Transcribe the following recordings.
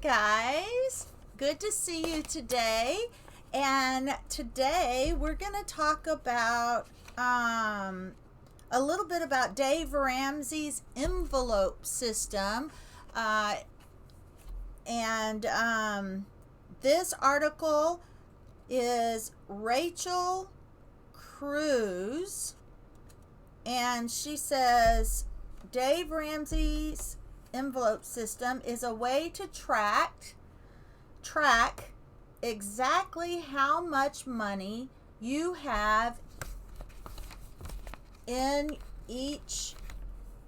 guys. Good to see you today. And today we're going to talk about a little bit about Dave Ramsey's envelope system. This article is Rachel Cruz, and she says Dave Ramsey's envelope system is a way to track exactly how much money you have in each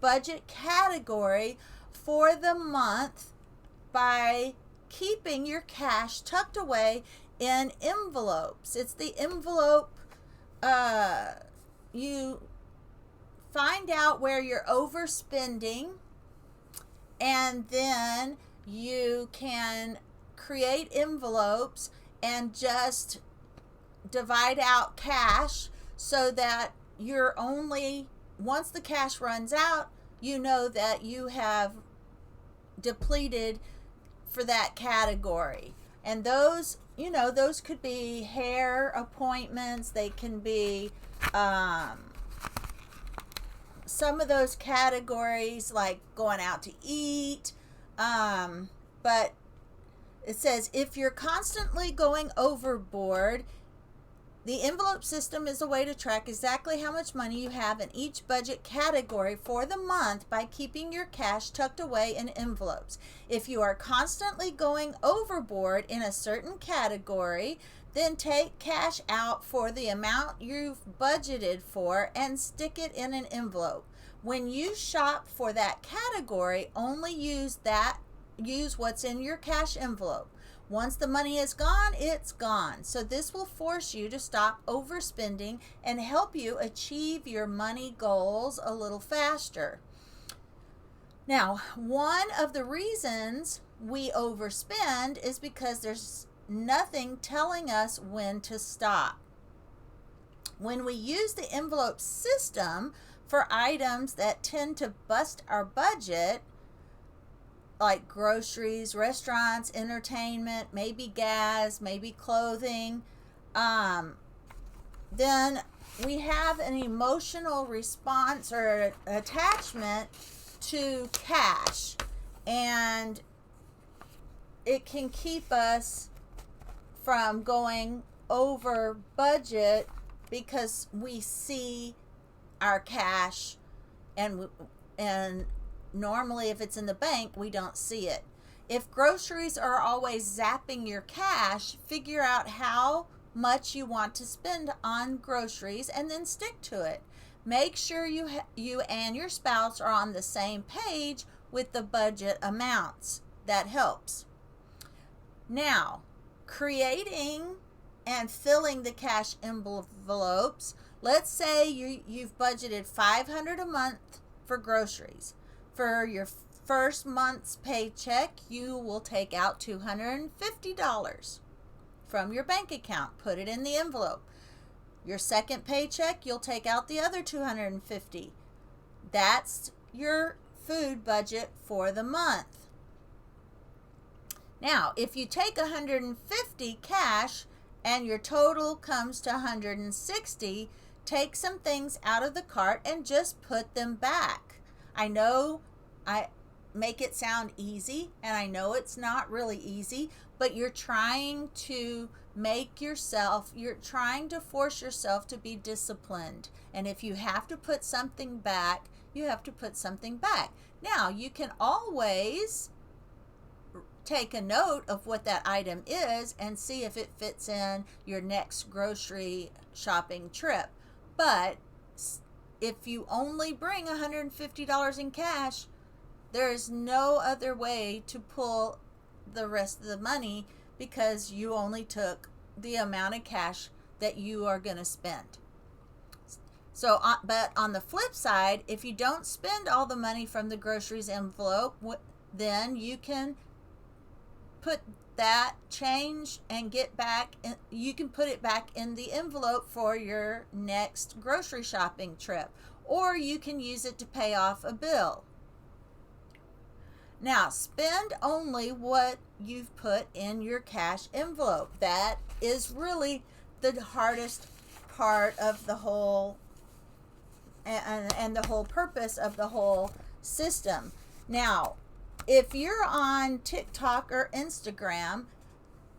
budget category for the month by keeping your cash tucked away in envelopes. It's the envelope, you find out where you're overspending, and then you can create envelopes and just divide out cash so that you're only, once the cash runs out, you know that you have depleted for that category. And those, those could be hair appointments, they can be some of those categories like going out to eat, but it says if you're constantly going overboard, the envelope system is a way to track exactly how much money you have in each budget category for the month by keeping your cash tucked away in envelopes. If you are constantly going overboard in a certain category, then take cash out for the amount you've budgeted for and stick it in an envelope. When you shop for that category, only use what's in your cash envelope. Once the money is gone, it's gone. So this will force you to stop overspending and help you achieve your money goals a little faster. Now, one of the reasons we overspend is because there's nothing telling us when to stop. When we use the envelope system for items that tend to bust our budget, like groceries, restaurants, entertainment, maybe gas, maybe clothing, then we have an emotional response or attachment to cash, and it can keep us from going over budget because we see our cash, and normally if it's in the bank, we don't see it. If groceries are always zapping your cash, figure out how much you want to spend on groceries and then stick to it. Make sure you and your spouse are on the same page with the budget amounts. That helps. Now, creating and filling the cash envelopes. Let's say you've budgeted $500 a month for groceries. For your first month's paycheck, you will take out $250 from your bank account. Put it in the envelope. Your second paycheck, you'll take out the other $250. That's your food budget for the month. Now, if you take $150 cash and your total comes to $160, take some things out of the cart and just put them back. I know I make it sound easy, and I know it's not really easy, but you're trying to force yourself to be disciplined. And if you have to put something back, you have to put something back. Now, you can always take a note of what that item is and see if it fits in your next grocery shopping trip. But if you only bring $150 in cash, there is no other way to pull the rest of the money because you only took the amount of cash that you are going to spend. So, but on the flip side, if you don't spend all the money from the groceries envelope, then you can put that change and get back, you can put it back in the envelope for your next grocery shopping trip, or you can use it to pay off a bill. Now, spend only what you've put in your cash envelope. That is really the hardest part of the whole, and the whole purpose of the whole system. Now, if you're on TikTok or Instagram,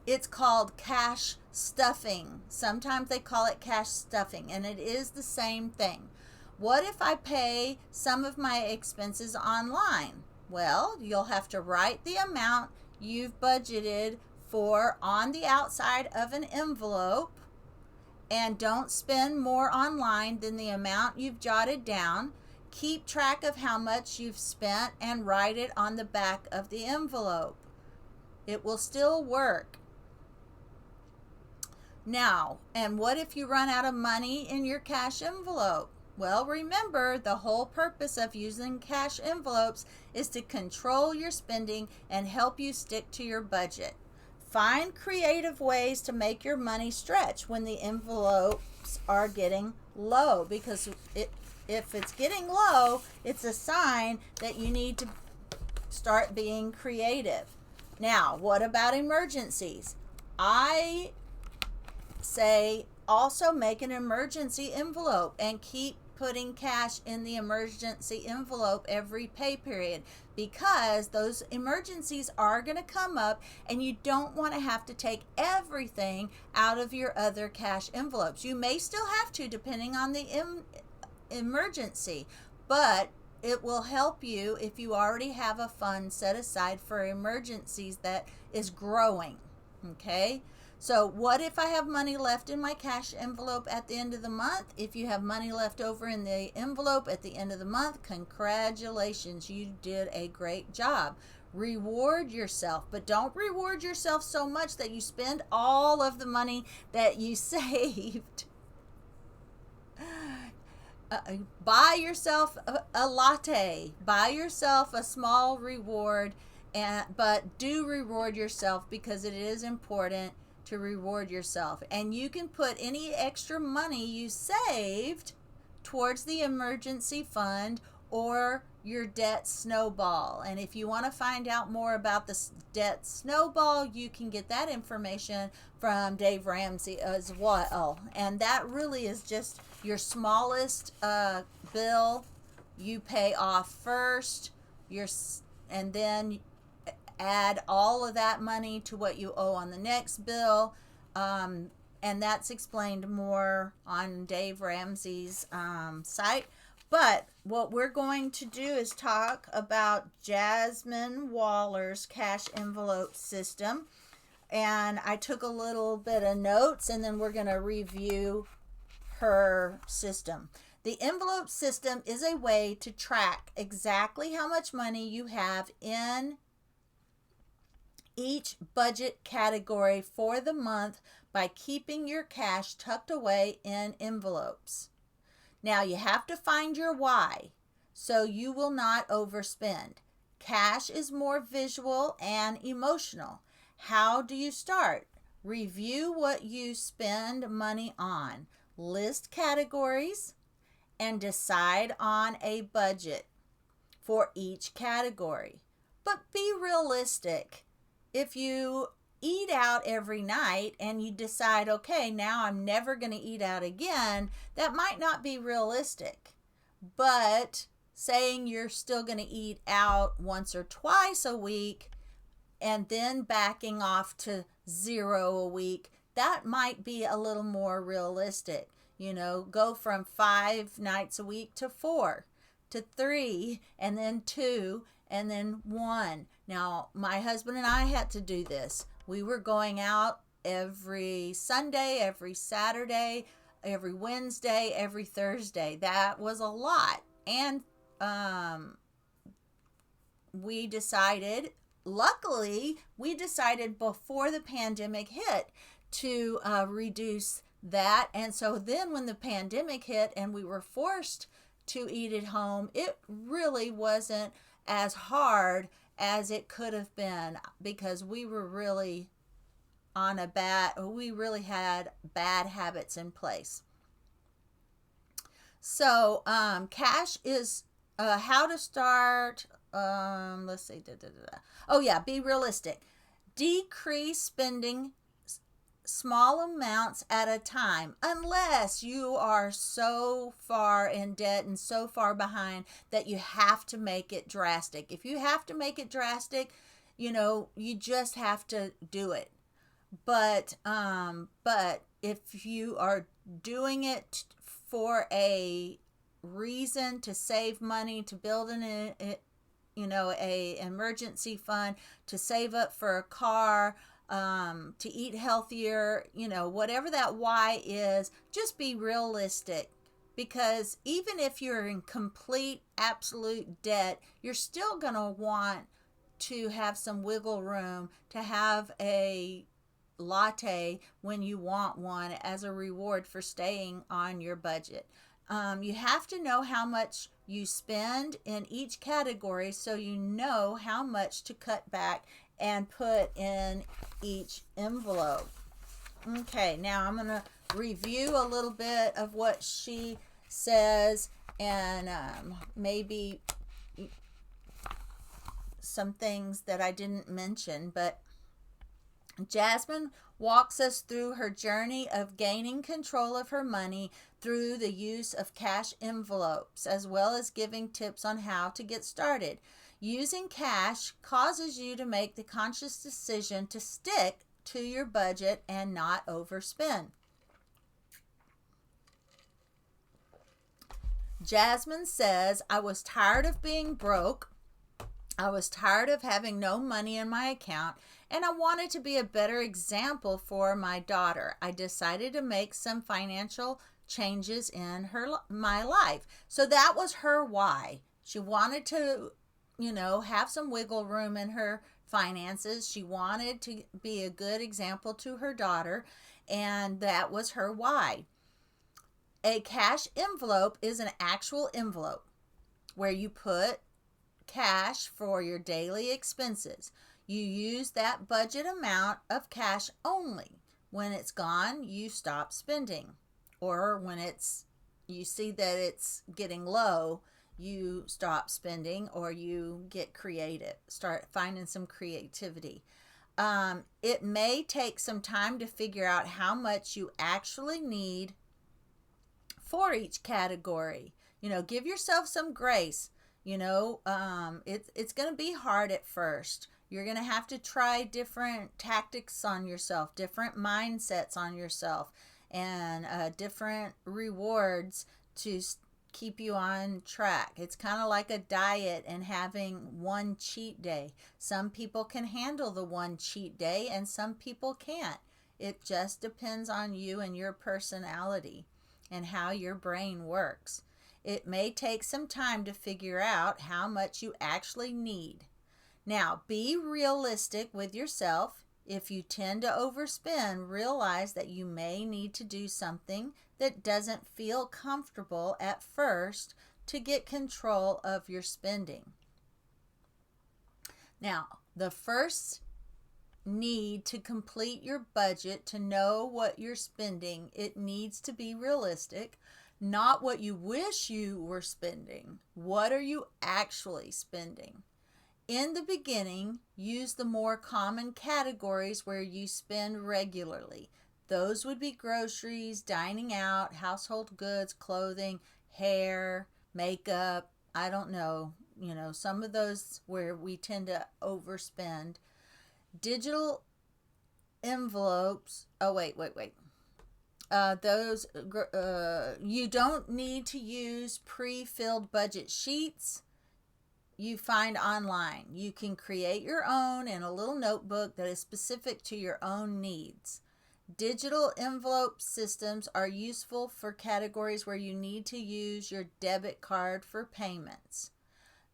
it's called cash stuffing. Sometimes they call it cash stuffing, and it is the same thing. What if I pay some of my expenses online? Well, you'll have to write the amount you've budgeted for on the outside of an envelope, and don't spend more online than the amount you've jotted down. Keep track of how much you've spent and write it on the back of the envelope. It will still work. Now, and what if you run out of money in your cash envelope? Well, remember, the whole purpose of using cash envelopes is to control your spending and help you stick to your budget. Find creative ways to make your money stretch when the envelopes are getting low, because if it's getting low, it's a sign that you need to start being creative. Now, what about emergencies? I say also make an emergency envelope and keep putting cash in the emergency envelope every pay period, because those emergencies are going to come up and you don't want to have to take everything out of your other cash envelopes. You may still have to, depending on the emergency, but it will help you if you already have a fund set aside for emergencies that is growing. Okay? So what if I have money left in my cash envelope at the end of the month? If you have money left over in the envelope at the end of the month, congratulations, you did a great job. Reward yourself, but don't reward yourself so much that you spend all of the money that you saved. Buy yourself a latte, buy yourself a small reward, but do reward yourself, because it is important to reward yourself. And you can put any extra money you saved towards the emergency fund or your debt snowball. And if you want to find out more about the debt snowball, you can get that information from Dave Ramsey as well. And that really is just your smallest bill you pay off first, and then add all of that money to what you owe on the next bill. And that's explained more on Dave Ramsey's site. But what we're going to do is talk about Jazmine Waller's cash envelope system. And I took a little bit of notes, and then we're going to review her system. The envelope system is a way to track exactly how much money you have in each budget category for the month by keeping your cash tucked away in envelopes. Now, you have to find your why so you will not overspend. Cash is more visual and emotional. How do you start? Review what you spend money on. List categories and decide on a budget for each category. But be realistic. If you eat out every night and you decide, okay, now I'm never going to eat out again, that might not be realistic. But saying you're still going to eat out once or twice a week and then backing off to 0 a week, that might be a little more realistic. You know, go from 5 nights a week to 4 to 3 and then 2 and then 1. Now, my husband and I had to do this. We were going out every Sunday, every Saturday, every Wednesday, every Thursday. That was a lot. And luckily, we decided before the pandemic hit to reduce that. And so then when the pandemic hit and we were forced to eat at home, it really wasn't as hard as it could have been, because we were really we really had bad habits in place. So cash is how to start let's see. Oh yeah, be realistic. Decrease spending small amounts at a time, unless you are so far in debt and so far behind that you have to make it drastic. If you have to make it drastic, you just have to do it. But if you are doing it for a reason, to save money, to build a emergency fund, to save up for a car, to eat healthier, whatever that why is, just be realistic. Because even if you're in complete, absolute debt, you're still going to want to have some wiggle room, to have a latte when you want one as a reward for staying on your budget. You have to know how much you spend in each category so you know how much to cut back and put in each envelope. Okay, now I'm going to review a little bit of what she says, and maybe some things that I didn't mention, but Jazmine walks us through her journey of gaining control of her money through the use of cash envelopes, as well as giving tips on how to get started. Using cash causes you to make the conscious decision to stick to your budget and not overspend. Jazmine says, I was tired of being broke. I was tired of having no money in my account, and I wanted to be a better example for my daughter. I decided to make some financial changes in my life. So that was her why. She wanted to, have some wiggle room in her finances. She wanted to be a good example to her daughter, and that was her why. A cash envelope is an actual envelope where you put cash for your daily expenses. You use that budget amount of cash only. When it's gone, you stop spending. Or when you see that it's getting low, you stop spending, or you get creative, start finding some creativity. It may take some time to figure out how much you actually need for each category. Give yourself some grace. It's going to be hard at first. You're going to have to try different tactics on yourself, different mindsets on yourself, and different rewards to keep you on track. It's kind of like a diet and having one cheat day. Some people can handle the one cheat day and some people can't. It just depends on you and your personality and how your brain works. It may take some time to figure out how much you actually need. Now, be realistic with yourself. If you tend to overspend, realize that you may need to do something that doesn't feel comfortable at first to get control of your spending. Now, the first need to complete your budget, to know what you're spending, it needs to be realistic. Not what you wish you were spending. What are you actually spending? In the beginning, use the more common categories where you spend regularly. Those would be groceries, dining out, household goods, clothing, hair, makeup. I don't know, some of those where we tend to overspend. Digital envelopes. Oh, wait. You don't need to use pre-filled budget sheets you find online. You can create your own in a little notebook that is specific to your own needs. Digital envelope systems are useful for categories where you need to use your debit card for payments.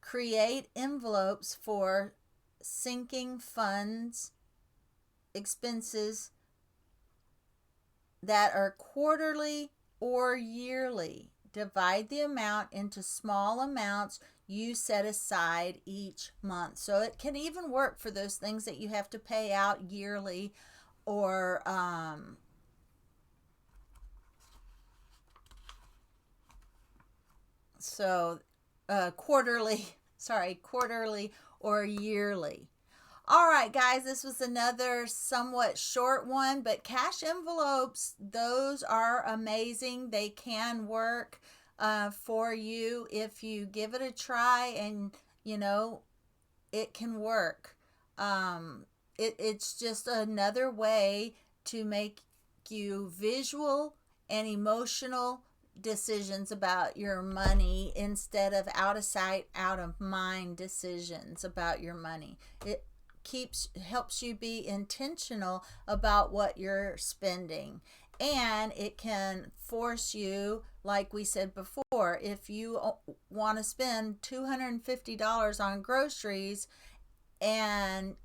Create envelopes for sinking funds, expenses that are quarterly or yearly. Divide the amount into small amounts you set aside each month. So it can even work for those things that you have to pay out yearly or quarterly. quarterly or yearly. All right, guys, this was another somewhat short one, but cash envelopes, those are amazing. They can work for you if you give it a try, and it can work. It's just another way to make you visual and emotional decisions about your money instead of out of sight, out of mind decisions about your money. It helps you be intentional about what you're spending, and it can force you, like we said before, if you want to spend $250 on groceries and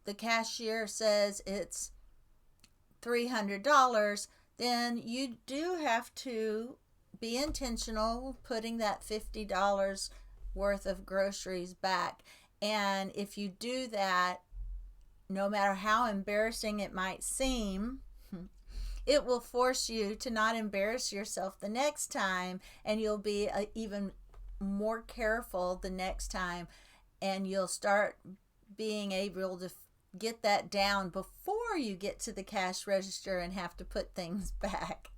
the cashier says it's $300, then you do have to be intentional putting that $50 worth of groceries back. And if you do that, no matter how embarrassing it might seem, it will force you to not embarrass yourself the next time, and you'll be even more careful the next time, and you'll start being able to get that down before you get to the cash register and have to put things back.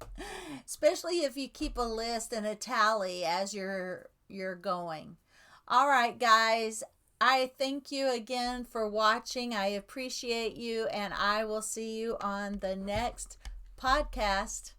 Especially if you keep a list and a tally as you're going. All right, guys, I thank you again for watching. I appreciate you, and I will see you on the next podcast.